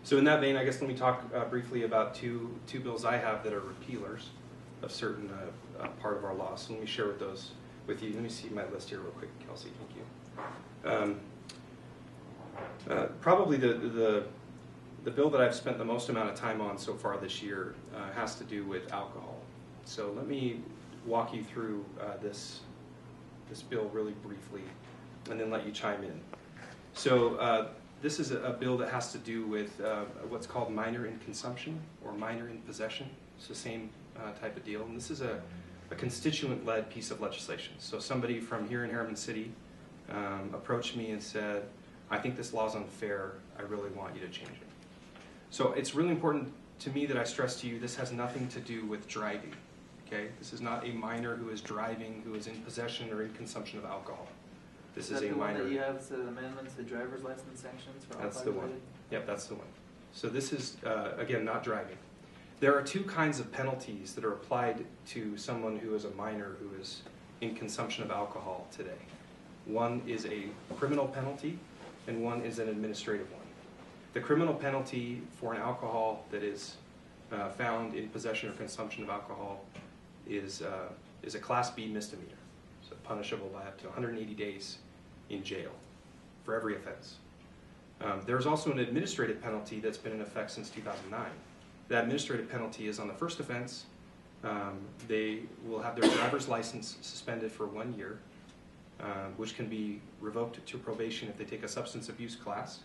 So in that vein, I guess let me talk briefly about two bills I have that are repealers of certain part of our law. So let me share those with you. Let me see my list here real quick, Kelsey. Thank you. Probably the bill that I've spent the most amount of time on so far this year has to do with alcohol. So let me walk you through this bill really briefly, and then let you chime in. So this is a bill that has to do with what's called minor in consumption or minor in possession. It's the same type of deal, and this is a constituent-led piece of legislation. So somebody from here in Harriman City approached me and said, I think this law is unfair, I really want you to change it. So it's really important to me that I stress to you, this has nothing to do with driving. Okay? This is not a minor who is driving, who is in possession or in consumption of alcohol. This is a minor. One that you have the amendments, the driver's license sanctions for That's the one. Yep, that's the one. So this is, again, not driving. There are two kinds of penalties that are applied to someone who is a minor who is in consumption of alcohol today. One is a criminal penalty, and one is an administrative one. The criminal penalty for an alcohol that is found in possession or consumption of alcohol is a Class B misdemeanor, so punishable by up to 180 days in jail for every offense. There's also an administrative penalty that's been in effect since 2009. That administrative penalty is on the first offense. They will have their driver's license suspended for 1 year, which can be revoked to probation if they take a substance abuse class.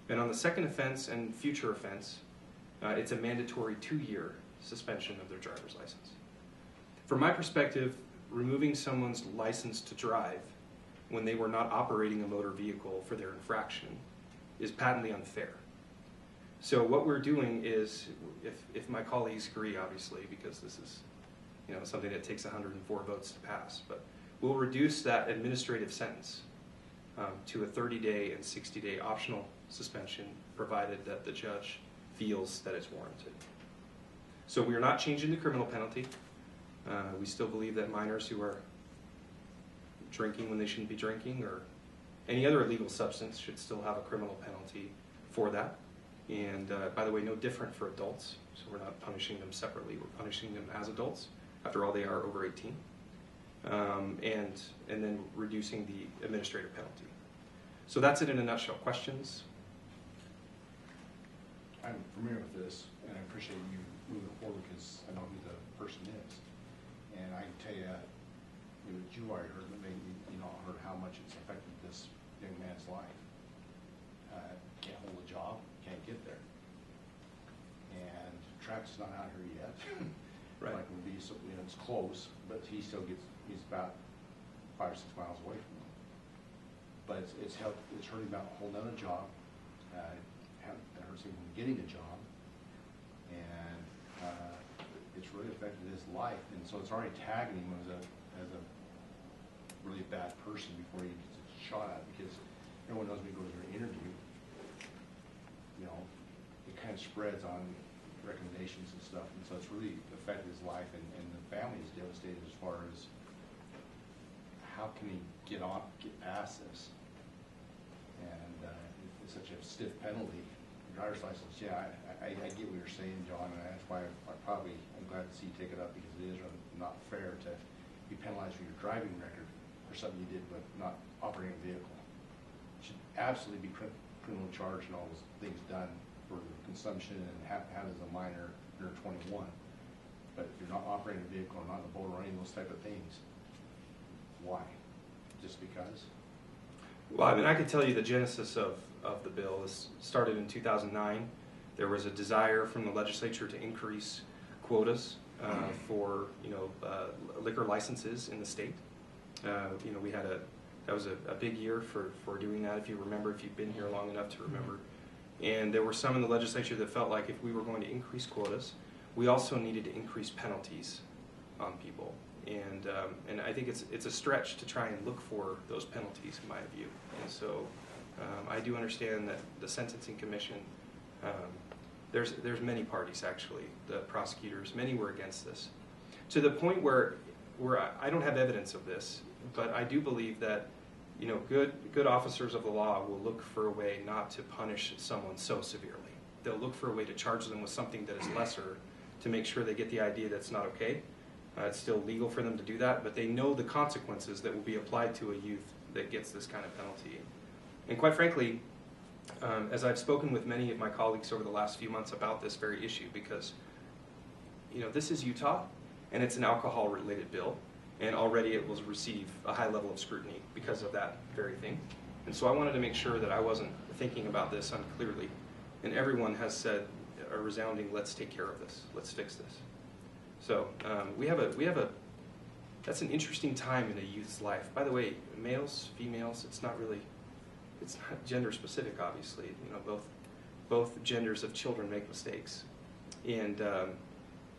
And on the second offense and future offense, it's a mandatory 2-year suspension of their driver's license. From my perspective, removing someone's license to drive when they were not operating a motor vehicle for their infraction is patently unfair. So what we're doing is, if my colleagues agree, obviously, because this is something that takes 104 votes to pass, but we'll reduce that administrative sentence to a 30-day and 60-day optional suspension, provided that the judge feels that it's warranted. So we are not changing the criminal penalty. We still believe that minors who are drinking when they shouldn't be drinking or any other illegal substance should still have a criminal penalty for that. And by the way, no different for adults. So we're not punishing them separately. We're punishing them as adults. After all, they are over 18. And then reducing the administrative penalty. So that's it in a nutshell. Questions? I'm familiar with this, and I appreciate you moving forward because I know who the person is. And I can tell you, you already heard, but maybe you know, heard how much it's affected this young man's life. Can't hold a job, can't get there. And traffic's not out here yet. Right. Like it would be, so, it's close, but he's about 5 or 6 miles away from them. But it's hurting about holding down a job. It hurts him from getting a job, and it's really affected his life. And so it's already tagging him as a really bad person before he gets a shot at. Because everyone knows when he goes to an interview, it kind of spreads on recommendations and stuff, and so it's really affected his life, and the family is devastated as far as how can he get past this. And it's such a stiff penalty. Driver's license, yeah, I get what you're saying, John, and that's why I'm glad to see you take it up, because it is not fair to be penalized for your driving record for something you did but not operating a vehicle. It should absolutely be criminal charge and all those things done for consumption and have as a minor under 21. But if you're not operating a vehicle or not on the boat or any of those type of things, why? Just because? Well, I mean, I could tell you the genesis of the bill. This started in 2009. There was a desire from the legislature to increase quotas for liquor licenses in the state. We had that was a big year for doing that. If you remember, if you've been here long enough to remember, and there were some in the legislature that felt like if we were going to increase quotas, we also needed to increase penalties on people. And I think it's a stretch to try and look for those penalties, in my view. And so I do understand that the Sentencing Commission, there's many parties actually, the prosecutors, many were against this, to the point where I don't have evidence of this, but I do believe that good officers of the law will look for a way not to punish someone so severely they'll look for a way to charge them with something that is lesser to make sure they get the idea that's not okay. It's still legal for them to do that, but they know the consequences that will be applied to a youth that gets this kind of penalty. And quite frankly, as I've spoken with many of my colleagues over the last few months about this very issue, because this is Utah, and it's an alcohol-related bill, and already it will receive a high level of scrutiny because of that very thing. And so I wanted to make sure that I wasn't thinking about this unclearly, and everyone has said a resounding, let's take care of this, let's fix this. So that's an interesting time in a youth's life. By the way, males, females, it's not gender specific, obviously. Both genders of children make mistakes. And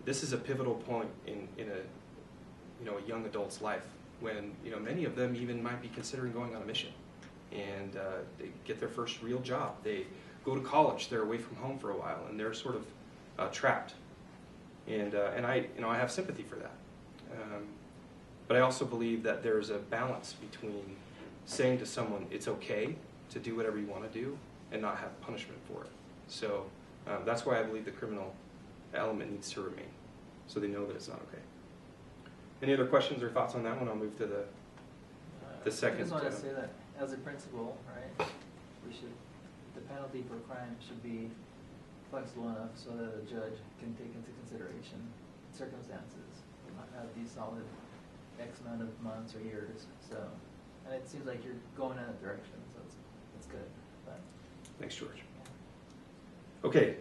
this is a pivotal point in a young adult's life when many of them even might be considering going on a mission, and they get their first real job. They go to college. They're away from home for a while, and they're sort of trapped. And I have sympathy for that. But I also believe that there's a balance between saying to someone it's okay to do whatever you want to do and not have punishment for it. So that's why I believe the criminal element needs to remain, so they know that it's not okay. Any other questions or thoughts on that one? I'll move to the second. I just want to say that as a principle, right, the penalty for crime should be flexible enough so that a judge can take into consideration circumstances. It might not be solid X amount of months or years. So, and it seems like you're going in that direction, so it's good. But, thanks, George. yeah. Okay.